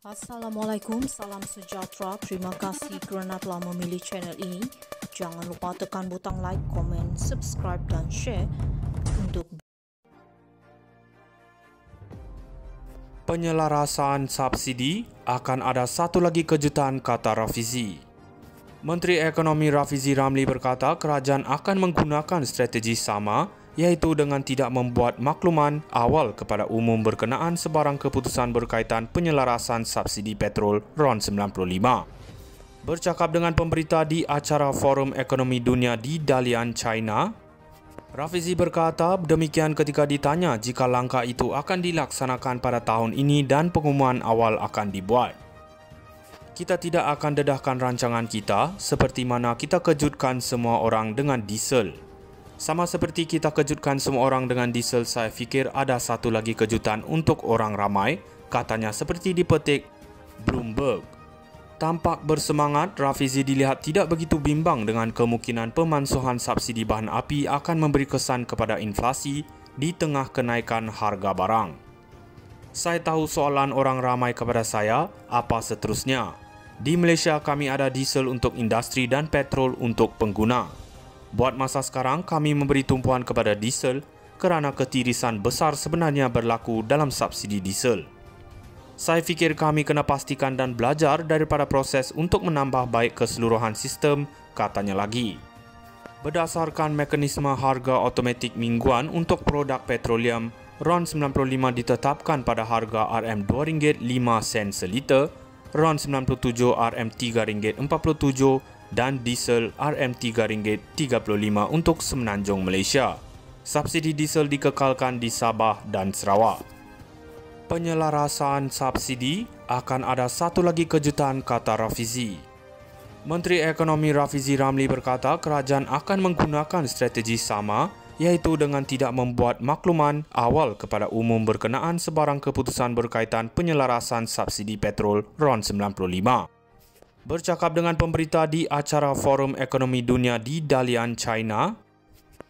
Assalamualaikum, salam sejahtera. Terima kasih kerana telah memilih channel ini. Jangan lupa tekan butang like, komen, subscribe dan share untuk Penyelarasan subsidi akan ada satu lagi kejutan, kata Rafizi. Menteri Ekonomi Rafizi Ramli berkata kerajaan akan menggunakan strategi sama, iaitu dengan tidak membuat makluman awal kepada umum berkenaan sebarang keputusan berkaitan penyelarasan subsidi petrol RON 95. Bercakap dengan pemberita di acara Forum Ekonomi Dunia di Dalian, China, Rafizi berkata demikian ketika ditanya jika langkah itu akan dilaksanakan pada tahun ini dan pengumuman awal akan dibuat. Kita tidak akan dedahkan rancangan kita seperti mana kita kejutkan semua orang dengan diesel. Sama seperti kita kejutkan semua orang dengan diesel, saya fikir ada satu lagi kejutan untuk orang ramai, katanya seperti dipetik Bloomberg. Tampak bersemangat, Rafizi dilihat tidak begitu bimbang dengan kemungkinan pemansuhan subsidi bahan api akan memberi kesan kepada inflasi di tengah kenaikan harga barang. Saya tahu soalan orang ramai kepada saya, apa seterusnya? Di Malaysia kami ada diesel untuk industri dan petrol untuk pengguna. Buat masa sekarang kami memberi tumpuan kepada diesel kerana ketirisan besar sebenarnya berlaku dalam subsidi diesel. Saya fikir kami kena pastikan dan belajar daripada proses untuk menambah baik keseluruhan sistem, katanya lagi. Berdasarkan mekanisme harga automatik mingguan untuk produk petroleum, RON 95 ditetapkan pada harga RM2.05 seliter, RON 97 RM3.47 dan diesel RM3.35 untuk Semenanjung Malaysia. Subsidi diesel dikekalkan di Sabah dan Sarawak. Penyelarasan subsidi akan ada satu lagi kejutan, kata Rafizi. Menteri Ekonomi Rafizi Ramli berkata kerajaan akan menggunakan strategi sama, iaitu dengan tidak membuat makluman awal kepada umum berkenaan sebarang keputusan berkaitan penyelarasan subsidi petrol RON 95. Bercakap dengan pemberita di acara Forum Ekonomi Dunia di Dalian, China,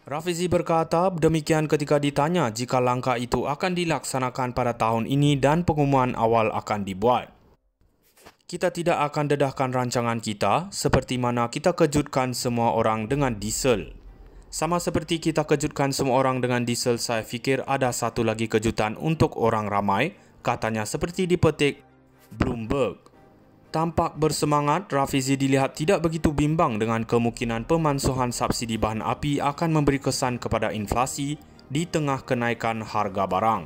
Rafizi berkata demikian ketika ditanya jika langkah itu akan dilaksanakan pada tahun ini dan pengumuman awal akan dibuat. Kita tidak akan dedahkan rancangan kita seperti mana kita kejutkan semua orang dengan diesel. Sama seperti kita kejutkan semua orang dengan diesel, saya fikir ada satu lagi kejutan untuk orang ramai, katanya seperti dipetik Bloomberg. Tampak bersemangat, Rafizi dilihat tidak begitu bimbang dengan kemungkinan pemansuhan subsidi bahan api akan memberi kesan kepada inflasi di tengah kenaikan harga barang.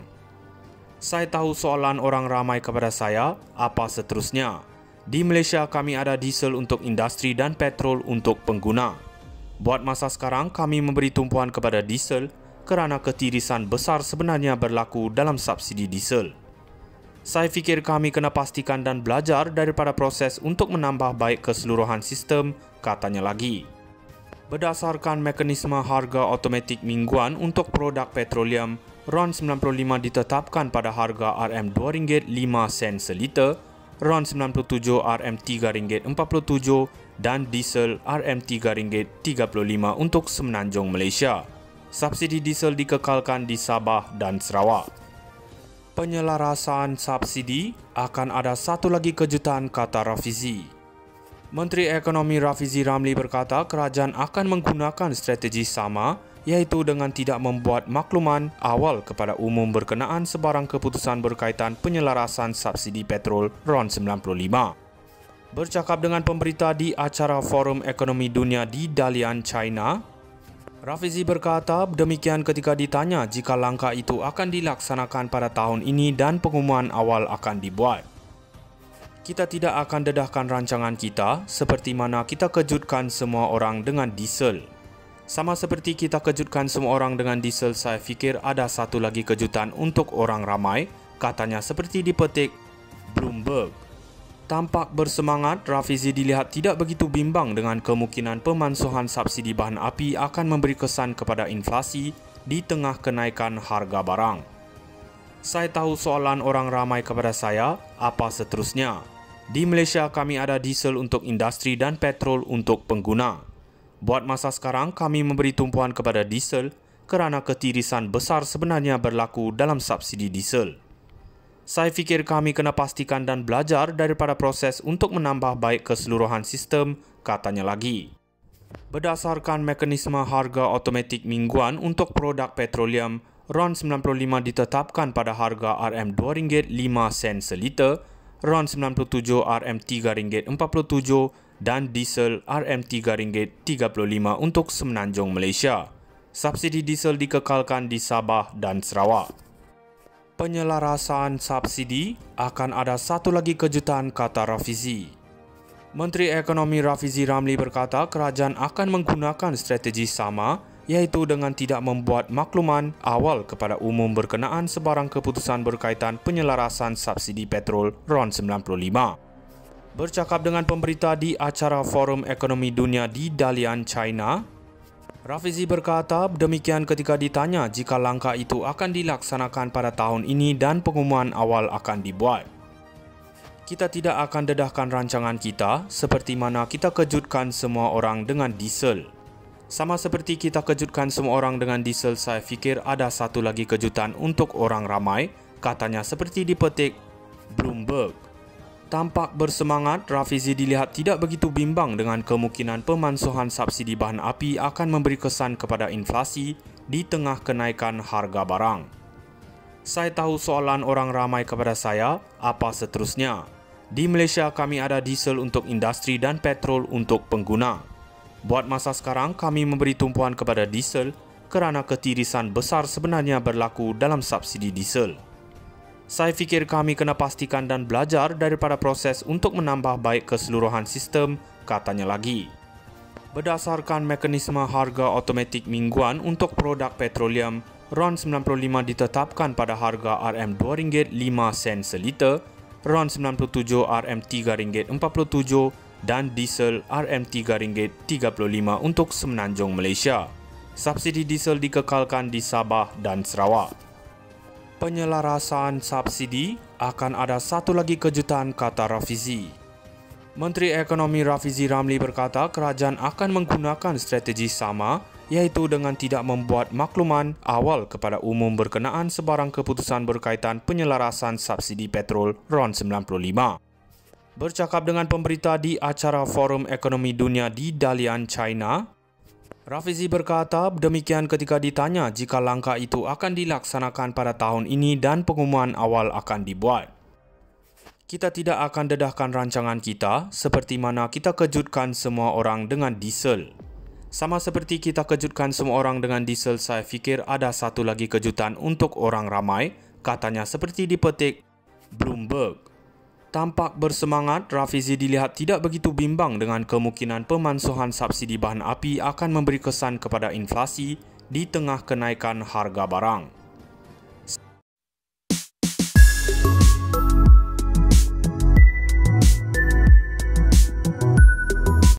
Saya tahu soalan orang ramai kepada saya, apa seterusnya? Di Malaysia kami ada diesel untuk industri dan petrol untuk pengguna. Buat masa sekarang kami memberi tumpuan kepada diesel kerana ketirisan besar sebenarnya berlaku dalam subsidi diesel. Saya fikir kami kena pastikan dan belajar daripada proses untuk menambah baik keseluruhan sistem, katanya lagi. Berdasarkan mekanisme harga automatik mingguan untuk produk petroleum, RON 95 ditetapkan pada harga RM2.05 seliter, RON 97 RM3.47 dan diesel RM3.35 untuk Semenanjung Malaysia. Subsidi diesel dikekalkan di Sabah dan Sarawak. Penyelarasan subsidi akan ada satu lagi kejutan, kata Rafizi. Menteri Ekonomi Rafizi Ramli berkata kerajaan akan menggunakan strategi sama, iaitu dengan tidak membuat makluman awal kepada umum berkenaan sebarang keputusan berkaitan penyelarasan subsidi petrol RON 95. Bercakap dengan pemberita di acara Forum Ekonomi Dunia di Dalian, China, Rafizi berkata demikian ketika ditanya jika langkah itu akan dilaksanakan pada tahun ini dan pengumuman awal akan dibuat. Kita tidak akan dedahkan rancangan kita seperti mana kita kejutkan semua orang dengan diesel. Sama seperti kita kejutkan semua orang dengan diesel, saya fikir ada satu lagi kejutan untuk orang ramai, katanya seperti dipetik Bloomberg. Tampak bersemangat, Rafizi dilihat tidak begitu bimbang dengan kemungkinan pemansuhan subsidi bahan api akan memberi kesan kepada inflasi di tengah kenaikan harga barang. Saya tahu soalan orang ramai kepada saya, apa seterusnya? Di Malaysia kami ada diesel untuk industri dan petrol untuk pengguna. Buat masa sekarang kami memberi tumpuan kepada diesel kerana ketirisan besar sebenarnya berlaku dalam subsidi diesel. Saya fikir kami kena pastikan dan belajar daripada proses untuk menambah baik keseluruhan sistem, katanya lagi. Berdasarkan mekanisme harga automatik mingguan untuk produk petroleum, RON 95 ditetapkan pada harga RM2.05 seliter, RON 97 RM3.47 dan diesel RM3.35 untuk Semenanjung Malaysia. Subsidi diesel dikekalkan di Sabah dan Sarawak. Penyelarasan subsidi akan ada satu lagi kejutan, kata Rafizi. Menteri Ekonomi Rafizi Ramli berkata kerajaan akan menggunakan strategi sama, iaitu dengan tidak membuat makluman awal kepada umum berkenaan sebarang keputusan berkaitan penyelarasan subsidi petrol RON 95. Bercakap dengan pemberita di acara Forum Ekonomi Dunia di Dalian, China, Rafizi berkata demikian ketika ditanya jika langkah itu akan dilaksanakan pada tahun ini dan pengumuman awal akan dibuat. Kita tidak akan dedahkan rancangan kita seperti mana kita kejutkan semua orang dengan diesel. Sama seperti kita kejutkan semua orang dengan diesel, saya fikir ada satu lagi kejutan untuk orang ramai, katanya seperti dipetik Bloomberg. Tampak bersemangat, Rafizi dilihat tidak begitu bimbang dengan kemungkinan pemansuhan subsidi bahan api akan memberi kesan kepada inflasi di tengah kenaikan harga barang. Saya tahu soalan orang ramai kepada saya, apa seterusnya? Di Malaysia kami ada diesel untuk industri dan petrol untuk pengguna. Buat masa sekarang kami memberi tumpuan kepada diesel kerana ketirisan besar sebenarnya berlaku dalam subsidi diesel. Saya fikir kami kena pastikan dan belajar daripada proses untuk menambah baik keseluruhan sistem, katanya lagi. Berdasarkan mekanisme harga automatik mingguan untuk produk petroleum, RON 95 ditetapkan pada harga RM2.05 seliter, RON 97 RM3.47 dan diesel RM3.35 untuk Semenanjung Malaysia. Subsidi diesel dikekalkan di Sabah dan Sarawak. Penyelarasan subsidi akan ada satu lagi kejutan, kata Rafizi. Menteri Ekonomi Rafizi Ramli berkata kerajaan akan menggunakan strategi sama, iaitu dengan tidak membuat makluman awal kepada umum berkenaan sebarang keputusan berkaitan penyelarasan subsidi petrol RON 95. Bercakap dengan pemberita di acara Forum Ekonomi Dunia di Dalian, China, Rafizi berkata demikian ketika ditanya jika langkah itu akan dilaksanakan pada tahun ini dan pengumuman awal akan dibuat. Kita tidak akan dedahkan rancangan kita seperti mana kita kejutkan semua orang dengan diesel. Sama seperti kita kejutkan semua orang dengan diesel, saya fikir ada satu lagi kejutan untuk orang ramai, katanya seperti dipetik Bloomberg. Tampak bersemangat, Rafizi dilihat tidak begitu bimbang dengan kemungkinan pemansuhan subsidi bahan api akan memberi kesan kepada inflasi di tengah kenaikan harga barang.